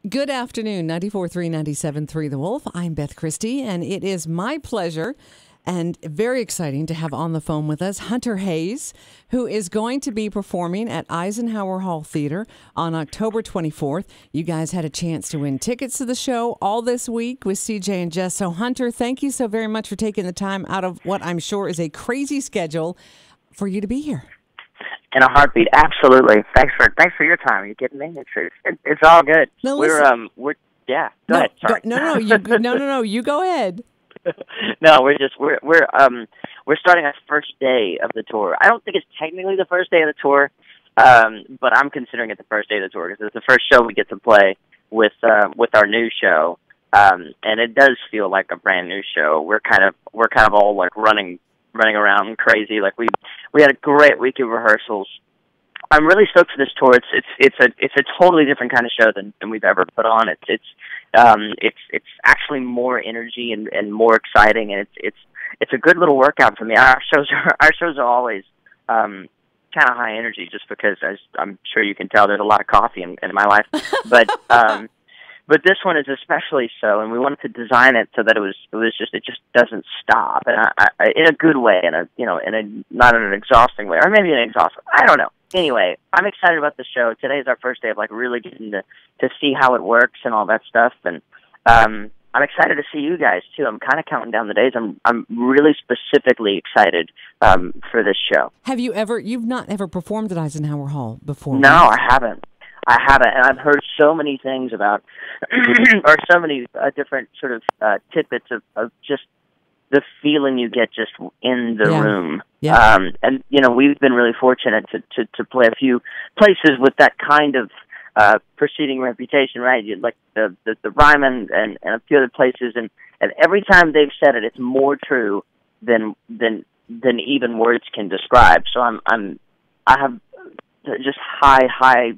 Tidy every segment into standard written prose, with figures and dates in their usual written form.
Good afternoon, 94.3, 97.3 The Wolf. I'm Beth Christy, and it is my pleasure and very exciting to have on the phone with us Hunter Hayes, who is going to be performing at Eisenhower Hall Theater on October 24th. You guys had a chance to win tickets to the show all this week with CJ and Jess. So, Hunter, thank you so very much for taking the time out of what I'm sure is a crazy schedule for you to be here. In a heartbeat, absolutely. Thanks for your time. Are you kidding me? It's all good. No, listen. Go ahead. Sorry. No. You go ahead. No, we're starting our first day of the tour. I don't think it's technically the first day of the tour, but I'm considering it the first day of the tour because it's the first show we get to play with our new show, and it does feel like a brand new show. We're kind of all like running around crazy. Like we had a great week of rehearsals. I'm really stoked for this tour. It's a totally different kind of show than we've ever put on. It's actually more energy and more exciting, and it's a good little workout for me. Our shows are always kind of high energy, just because, as I'm sure you can tell, there's a lot of coffee in my life. But this one is especially so, and we wanted to design it so that it just doesn't stop, and I in a good way, not in an exhausting way, or maybe an exhausting. I don't know. Anyway, I'm excited about the show. Today is our first day of really getting to see how it works and all that stuff, and I'm excited to see you guys too. I'm kind of counting down the days. I'm really specifically excited for this show. You've not ever performed at Eisenhower Hall before? No, right? I haven't, and I've heard so many things about, or so many different sort of tidbits of just the feeling you get just in the room. Yeah. And we've been really fortunate to play a few places with that kind of preceding reputation, right? Like the Ryman and a few other places, and every time they've said it, it's more true than even words can describe. So I have just high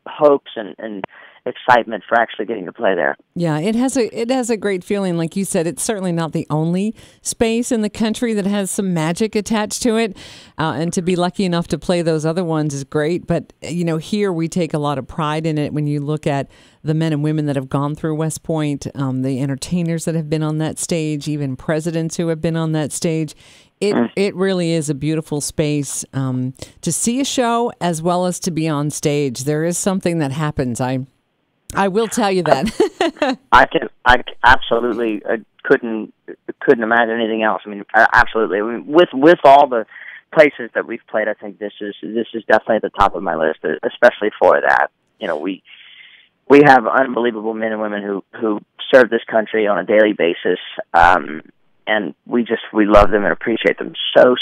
hopes and excitement for actually getting to play there. Yeah, it has a great feeling. Like you said, it's certainly not the only space in the country that has some magic attached to it, and to be lucky enough to play those other ones is great. But here we take a lot of pride in it. When you look at the men and women that have gone through West Point, the entertainers that have been on that stage, even presidents who have been on that stage. It really is a beautiful space to see a show as well as to be on stage. There is something that happens. I will tell you that. I absolutely couldn't imagine anything else. I mean, absolutely. I mean, with all the places that we've played, I think this is definitely at the top of my list, especially for that. We have unbelievable men and women who serve this country on a daily basis. And we love them and appreciate them so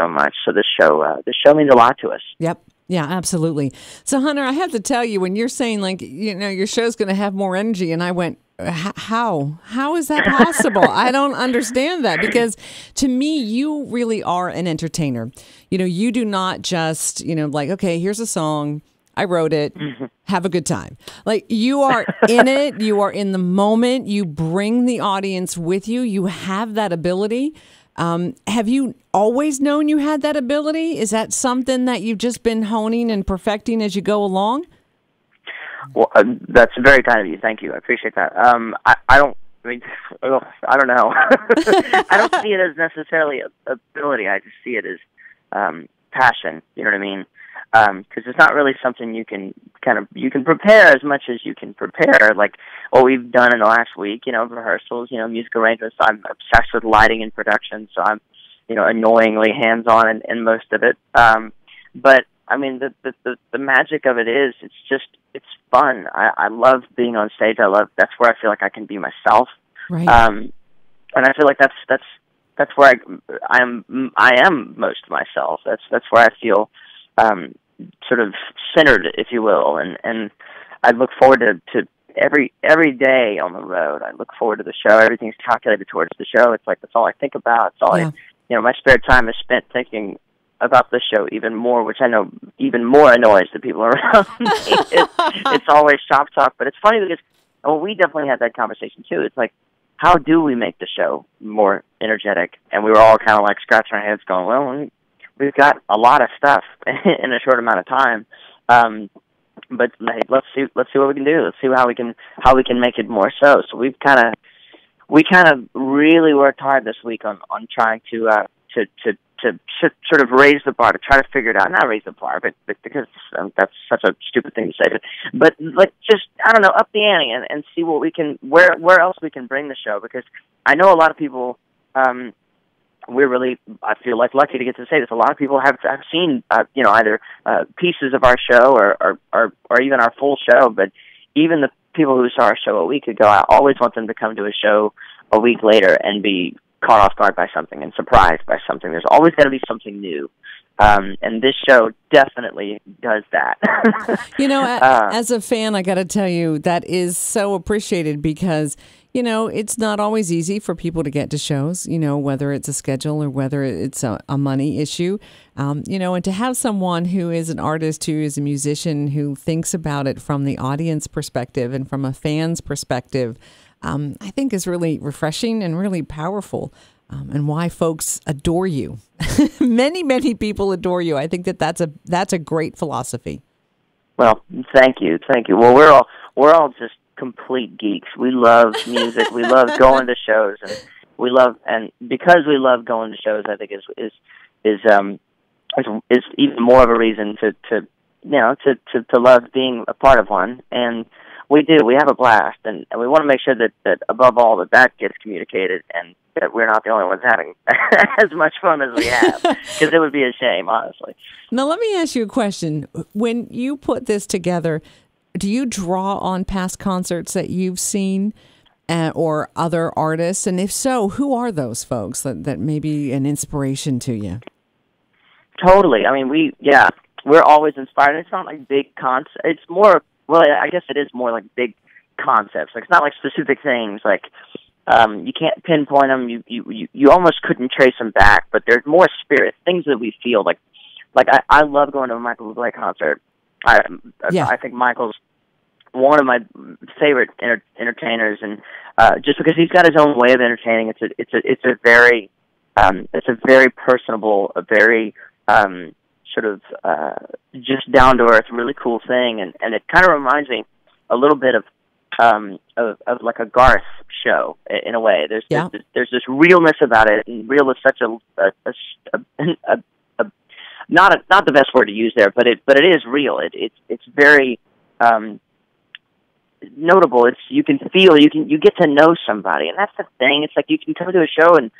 much. So this show means a lot to us. Yep. Yeah, absolutely. So, Hunter, I have to tell you, when you're saying your show's going to have more energy, and I went, how is that possible? I don't understand that, because to me, you really are an entertainer. You do not just, okay, here's a song, I wrote it, have a good time. Like, you are in it, you are in the moment, you bring the audience with you, you have that ability. Have you always known you had that ability? Is that something that you've just been honing and perfecting as you go along? Well, that's very kind of you. Thank you. I appreciate that. I don't know. I don't see it as necessarily ability. I just see it as passion. You know what I mean? Because it's not really something you can prepare as much as you can prepare, like what we've done in the last week, rehearsals, music arrangements. I'm obsessed with lighting and production, so I'm, annoyingly hands-on in most of it. But I mean, the magic of it is, it's fun. I love being on stage. That's where I feel like I can be myself. Right. And I feel like that's where I am most myself. That's where I feel sort of centered, if you will, and I look forward to every day on the road. I look forward to the show. Everything's calculated towards the show. It's like that's all I think about. It's all my spare time is spent thinking about the show even more, which I know even more annoys the people around me. It's always shop talk, but it's funny because we definitely had that conversation too. It's like, how do we make the show more energetic? And we were all kind of like scratching our heads, going, "Well, we've got a lot of stuff in a short amount of time." but hey, let's see what we can do. Let's see how we can make it more so. So we kind of really worked hard this week on trying to sort of raise the bar, to try to figure it out. Not raise the bar, but because that's such a stupid thing to say. But like, just, I don't know, up the ante and see what we can, where else we can bring the show. Because I know a lot of people, we're really, I feel like, lucky to get to say this. A lot of people have seen, either pieces of our show or even our full show. But even the people who saw our show a week ago, I always want them to come to a show a week later and be caught off guard by something and surprised by something. There's always got to be something new. And this show definitely does that. As a fan, I got to tell you, that is so appreciated because, it's not always easy for people to get to shows, whether it's a schedule or whether it's a money issue, and to have someone who is an artist, who is a musician, who thinks about it from the audience perspective and from a fan's perspective, I think is really refreshing and really powerful, and why folks adore you. Many, many people adore you. I think that's a great philosophy. Well, thank you. Well, we're all just complete geeks. We love music. We love going to shows, and because we love going to shows, I think is even more of a reason to love being a part of one. And we do. We have a blast, and we want to make sure that above all that gets communicated, and that we're not the only ones having as much fun as we have, because it would be a shame, honestly. Now, let me ask you a question. When you put this together, do you draw on past concerts that you've seen or other artists? And if so, who are those folks that may be an inspiration to you? Totally. I mean, we're always inspired. It's not like big concepts. It's more, well, I guess it is more like big concepts. Like, it's not like specific things. Like, you can't pinpoint them. You almost couldn't trace them back. But there's more spirit, things that we feel. Like I love going to a Michael Bublé concert. I think Michael's one of my favorite entertainers, and just because he's got his own way of entertaining. It's a very personable, a very sort of just down to earth, really cool thing, and it kind of reminds me a little bit of like a Garth show in a way. There's this realness about it, and real is such a not the best word to use there, but it is real. It's very notable. You can feel, you get to know somebody, and that's the thing. It's like you can come to a show and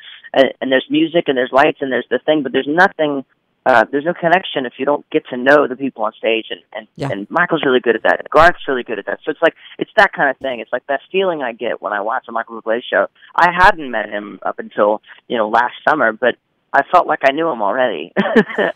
there's music and there's lights and there's the thing, but there's nothing. There's no connection if you don't get to know the people on stage, and Michael's really good at that. Garth's really good at that. So it's that kind of thing. It's like that feeling I get when I watch a Michael Bublé show. I hadn't met him up until last summer, but I felt like I knew him already.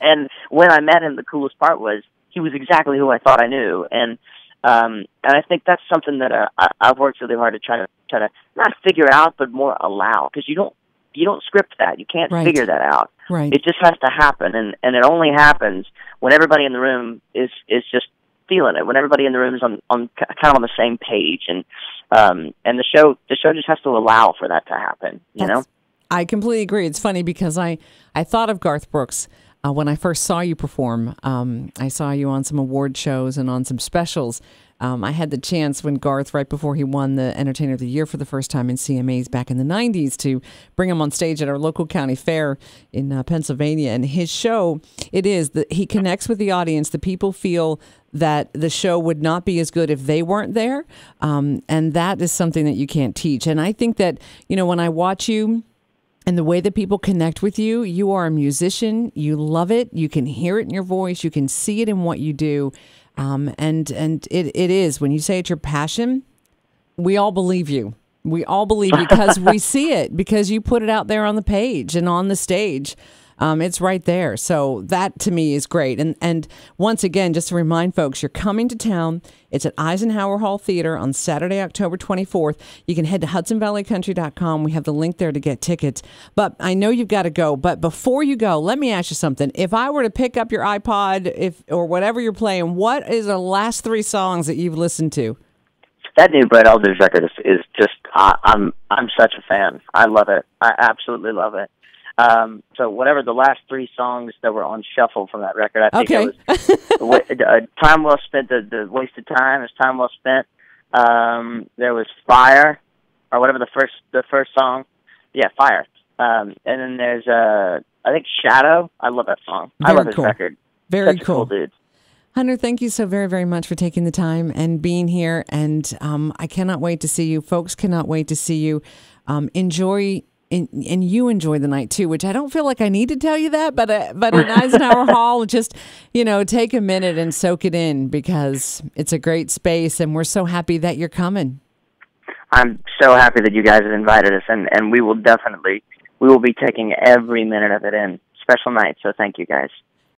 And when I met him, the coolest part was he was exactly who I thought I knew, and I think that's something that I've worked really hard to try to not figure out, but more allow, because you don't script that. You can't figure that out. Right. It just has to happen, and it only happens when everybody in the room is just feeling it. When everybody in the room is on kind of on the same page, and the show just has to allow for that to happen. You know. I completely agree. It's funny because I thought of Garth Brooks when I first saw you perform. I saw you on some award shows and on some specials. I had the chance when Garth, right before he won the Entertainer of the Year for the first time in CMAs back in the 90s, to bring him on stage at our local county fair in Pennsylvania. And his show, it is that he connects with the audience. The people feel that the show would not be as good if they weren't there. And that is something that you can't teach. And I think that, when I watch you, and the way that people connect with you, you are a musician. You love it. You can hear it in your voice. You can see it in what you do. And it is, when you say it's your passion, we all believe you. We all believe you because we see it, because you put it out there on the page and on the stage. It's right there. So that to me is great. And once again, just to remind folks, you're coming to town. It's at Eisenhower Hall Theater on Saturday, October 24th. You can head to HudsonValleyCountry.com. We have the link there to get tickets. But I know you've got to go. But before you go, let me ask you something. If I were to pick up your iPod or whatever you're playing, what is the last 3 songs that you've listened to? That new Brett Eldridge record is just, I'm such a fan. I love it. I absolutely love it. So whatever the last 3 songs that were on shuffle from that record, I think Okay. it was Time Well Spent, the Wasted Time is Time Well Spent. There was Fire, or whatever the first song. Yeah, Fire. And then there's, I think Shadow. I love that song. I Very love his cool. record. Very Such a cool dude. Hunter, thank you so very, very much for taking the time and being here. And I cannot wait to see you. Folks cannot wait to see you. Enjoy, and you enjoy the night too, which I don't feel like I need to tell you that, but at Eisenhower Hall, just, take a minute and soak it in, because it's a great space and we're so happy that you're coming. I'm so happy that you guys have invited us, and we will be taking every minute of it in. Special night, so thank you guys.